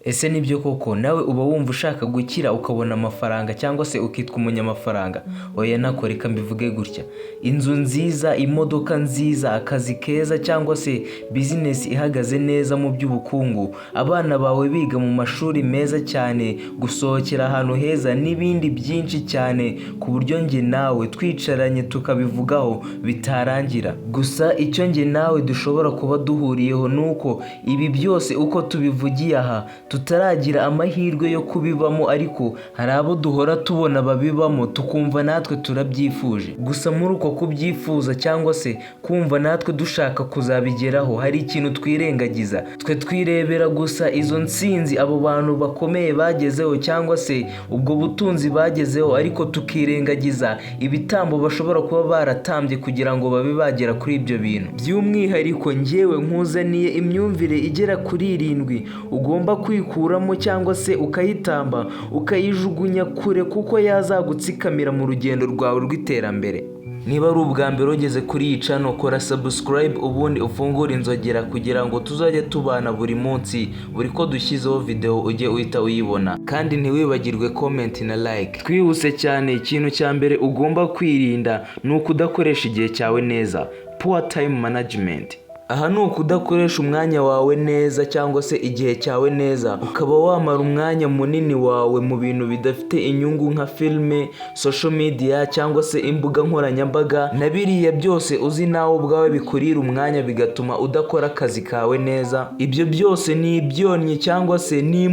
Ese nibyo koko nawe uba wumva ushaka gukira ukabona amafaranga cyangwa se ukitwa umunyamafaranga? Oya nako reka mbivuge gutya, inzu nziza, imodoka nziza, akazi keza cyangwa se bizinesi ihagaze neza mu by'ubukungu, abana bawe biga mu mashuri meza cyane, gusohokera ahantu heza n'ibindi byinshi cyane ku buryo njye nawe twicaranye tukabivugaho bitarangira. Gusa icyo njye nawe dushobora kuba duhuriyeho nuko ibi byose uko tubivugiye aha tutaragira amahirwe yo kubibamo, ariko hari abo duhora tubona babibamo tukumva natwe turabyifuje. Gusa muri uko kubyifuza cyangwa se kumva natwe dushaka kuzabigeraho, hari ikintu twirengagiza. Twe twirebera gusa izo ntsinzi abo bantu bakomeye bagezeho cyangwa se ubwo butunzi bagezeho, ariko tukirengagiza ibitambo bashobora kuba baratambye kugira ngo babe bagera kuri ibyo bintu. By'umwihariko njyewe nkuzaniye imyumvire igera kuri 7 ugomba kwikuramo cyangwa se ukayitamba ukayijugunya kure, kuko yazagutsikamira mu rugendo rwawe rw'iterambere. Niba ari ubwa mbere ugeze kuri iyi channel, kora subscribe ubundi ufungure inzogera kugira ngo tuzajye tubana buri munsi, buri ko dushyizeho video ujye uhita uyibona, kandi ntiwibagirwe comment na like. Twihuse cyane, ikintu cya mbere ugomba kwirinda ni ukudakoresha igihe cyawe neza, poor time management. Aha ni ukudakoresha umwanya wawe neza cyangwa se igihe cyawe neza, ukaba wamara umwanya munini wawe mu bintu bidafite inyungu nka filime, social media cyangwa se imbuga nkoranyambaga, na biriya byose uzi nawe ubwawe bikurira umwanya bigatuma udakora akazi kawe neza. Ibyo byose ni ibyonnyi cyangwa se ni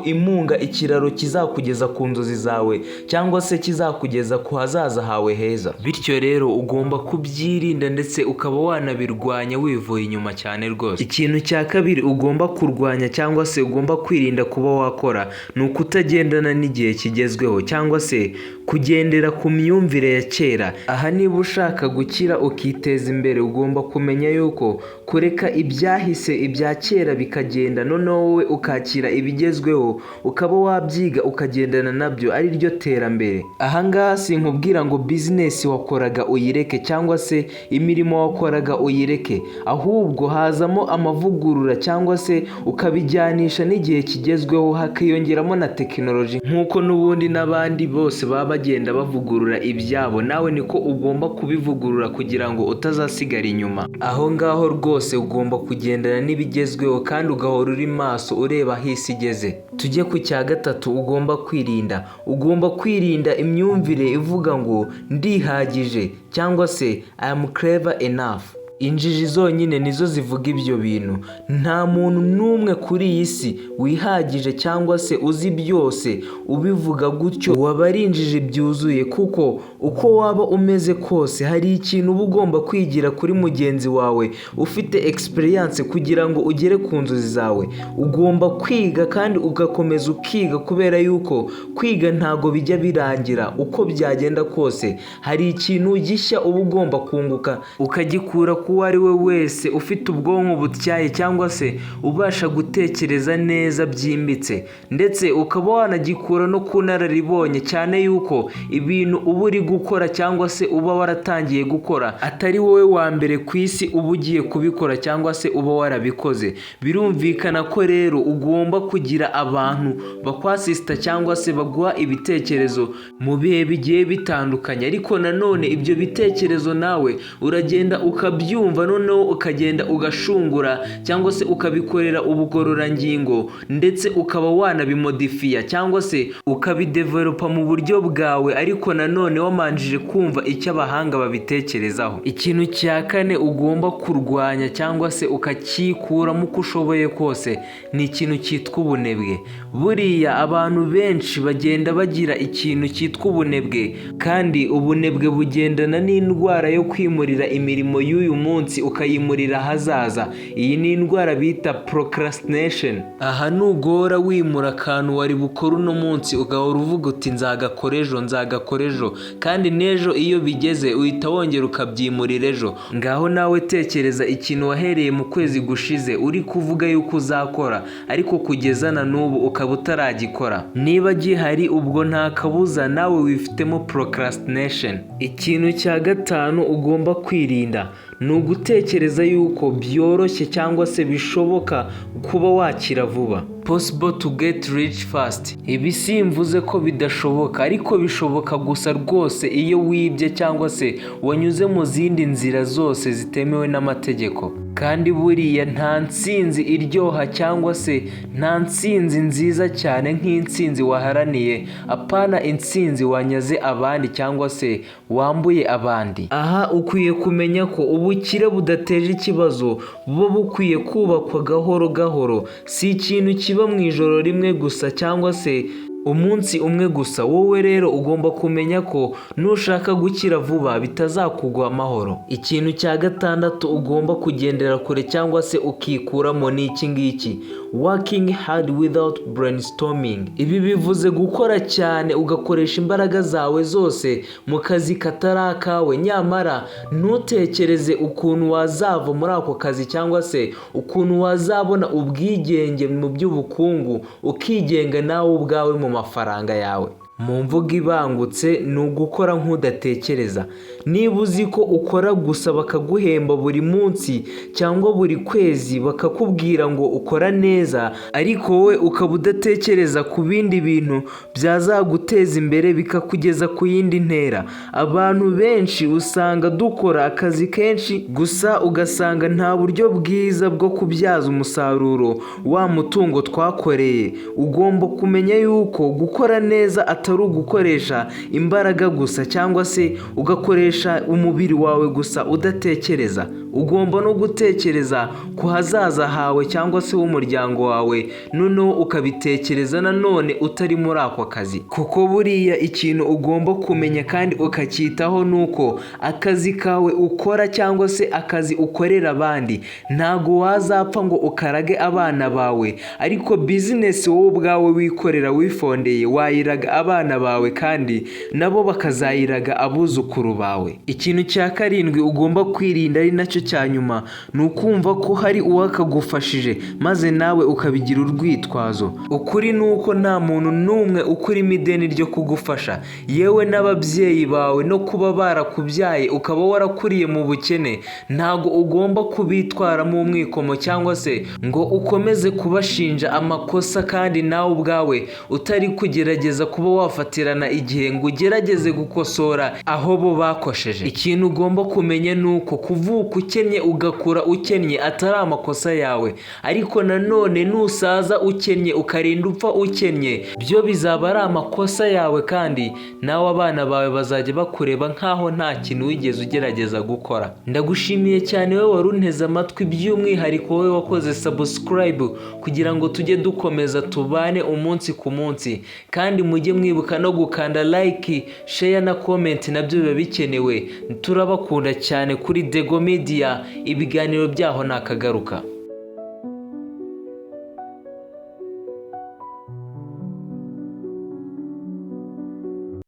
imunga ikiraro kizakugeza ku nzozi zawe cyangwa se kizakugeza ku hazaza hawe heza. Bityo rero ugomba kubyirinda ndetse ukaba wanabirwanya wivuye inyuma cyane rwose. Ikintu cya kabiri ugomba kurwanya cyangwa se ugomba kwirinda kuba wakora ni ukutagendana n'igihe kigezweho cyangwa se kugendera ku myumvire ya kera. Aha niba ushaka gukira ukiteza imbere, ugomba kumenya yuko kureka ibyahise, ibya kera bikagenda, noneho wowe ukakira ibigezweho ukaba wabyiga ukagendana nabyo, ari ryo terambere. Aha ngaha sinkubwira ngo business wakoraga uyireke cyangwa se imirimo wakoraga uyireke, ahubwo hazamo amavugurura cyangwa se ukabijyanisha n'igihe kigezweho, hakiyongeramo na tekinoloji. Nk'uko n'ubundi n'abandi bose baba bagenda bavugurura ibyabo, nawe niko ugomba kubivugurura kugira ngo utazasigara inyuma. Aho ngaho rwose ugomba kugendana n'ibigezweho kandi ugahora uri maso ureba aho isi igeze. Tujye ku cya gatatu ugomba kwirinda. Ugomba kwirinda imyumvire ivuga ngo ndihagije cyangwa se I am clever enough. Injiji zonyine nizo zivuga ibyo bintu. Nta muntu n'umwe kuri iyi si wihagije cyangwa se uzi byose. Ubivuga gutyo waba ari injiji byuzuye, kuko uko waba umeze kose hari ikintu uba ugomba kwigira kuri mugenzi wawe ufite experience kugira ngo ugere ku nzozi zawe. Ugomba kwiga kandi ugakomeza ukiga, kubera yuko kwiga ntago bijya birangira. Uko byagenda kose hari ikintu gishya uba ugomba kunguka ukagikura uwo ari we wese ufite ubwonko butyaye cyangwa se ubasha gutekereza neza byimbitse, ndetse ukaba wanagikura no ku nararibonye, cyane yuko ibintu uba uri gukora cyangwa se uba waratangiye gukora atari wowe wa mbere ku isi uba ugiye kubikora cyangwa se uba warabikoze. Birumvikana ko rero ugomba kugira abantu bakwasista cyangwa se baguha ibitekerezo mu bihe bigiye bitandukanye, ariko nanone ibyo bitekerezo nawe uragenda ukabyumva, noneho ukagenda ugashungura cyangwa se ukabikorera ubugororangingo, ndetse ukaba wanabimodifiya cyangwa se ukabidevelopa mu buryo bwawe, ariko nanone wamanjije kumva icyo abahanga babitekerezaho. Ikintu cya kane ugomba kurwanya cyangwa se ukakikuramo uko ushoboye kose ni ikintu cyitwa ubunebwe. Buriya abantu benshi bagenda bagira ikintu cyitwa ubunebwe, kandi ubunebwe bugendana n'indwara yo kwimurira imirimo y'uyu munsi ukayimurira hazaza. Iyi ni indwara bita procrastination. Aha nugora wimura akantu wari bukora uno munsi ugahora uvuga uti nzagakora ejo, kandi n'ejo iyo bigeze uhita wongera ukabyimurira ejo. Ngaho nawe tekereza ikintu wahereye mu kwezi gushize uri kuvuga yuko uzakora, ariko kugeza na n'ubu ukaba utaragikora. Niba gihari ubwo nta kabuza nawe wifitemo procrastination. Ikintu cya gatanu ugomba kwirinda ni ugutekereza yuko byoroshye cyangwa se bishoboka kuba wakira vuba. possible to get rich fast. Ibi simvuze ko bidashoboka, ariko bishoboka gusa rwose iyo wibye cyangwa se wanyuze mu zindi nzira zose zitemewe n'amategeko. Kandi buriya nta ntsinzi iryoha cyangwa se nta ntsinzi nziza cyane nk'intsinzi waharaniye, apana intsinzi wanyaze abandi cyangwa se wambuye abandi. Aha ukwiye kumenya ko ubukire budateje ikibazo buba bukwiye kubakwa gahoro gahoro, si ikintu kiba mu ijoro rimwe gusa cyangwa se umunsi umwe gusa. Wowe rero ugomba kumenya ko nushaka gukira vuba bitazakugwa amahoro. Ikintu cya gatandatu ugomba kugendera kure cyangwa se ukikuramo ni iki ngiki: working hard without brainstorming. Ibi bivuze gukora cyane ugakoresha imbaraga zawe zose mu kazi katari akawe, nyamara ntutekereze ukuntu wazava muri ako kazi cyangwa se ukuntu wazabona ubwigenge mu by'ubukungu, ukigenga nawe ubwawe mu mafaranga yawe. Mu mvugo ibangutse ni ugukora nk'udatekereza. Niba uzi ko ukora gusa bakaguhemba buri munsi cyangwa buri kwezi, bakakubwira ngo ukora neza, ariko wowe ukaba udatekereza ku bindi bintu byazaguteza imbere bikakugeza ku yindi ntera. Abantu benshi usanga dukora akazi kenshi gusa ugasanga nta buryo bwiza bwo kubyaza umusaruro wa mutungo twakoreye. Ugomba kumenya yuko gukora neza atari ugukoresha imbaraga gusa cyangwa se ugakoresha umubiri wawe gusa udatekereza. Ugomba no gutekereza ku hazaza hawe cyangwa se w'umuryango wawe, noneho ukabitekereza nanone utari muri ako kazi. Kuko buriya ikintu ugomba kumenya kandi ukacyitaho nuko akazi kawe ukora cyangwa se akazi ukorera abandi ntago wazapfa ngo ukarage abana bawe, ariko business wowe ubwawe wikorera wifondeye wayiraga abana bawe kandi nabo bakazayiraga abuzukuru bawe. Ikintu cya karindwi ugomba kwirinda ari nacyo cya nyuma ni ukumva ko hari uwakagufashije maze nawe ukabigira urwitwazo. Ukuri ni uko nta muntu n'umwe ukurimo ideni ryo kugufasha, yewe n'ababyeyi bawe no kuba barakubyaye ukaba warakuriye mu bukene ntago ugomba kubitwaramo umwikomo cyangwa se ngo ukomeze kubashinja amakosa kandi nawe ubwawe utari kugerageza kuba wafatirana igihe ngo ugerageze gukosora aho bo bakosheje. Ikintu ugomba kumenya ni uko kuvuka ukennye ugakura ukennye atari amakosa yawe, ariko nanone nusaza ukennye ukarinda upfa ukennye byo bizaba ari amakosa yawe, kandi nawe abana bawe bazajya bakureba nkaho nta kintu wigeze ugerageza gukora. Ndagushimiye cyane wowe wari unteze amatwi, by'umwihariko wowe wakoze subscribe kugira ngo tujye dukomeza tubane umunsi ku munsi, kandi mujye mwibuka no gukanda like, share na comment, nabyo biba bikenewe. Turabakunda cyane kuri Dego Media, ibiganiro byaho nakagaruka.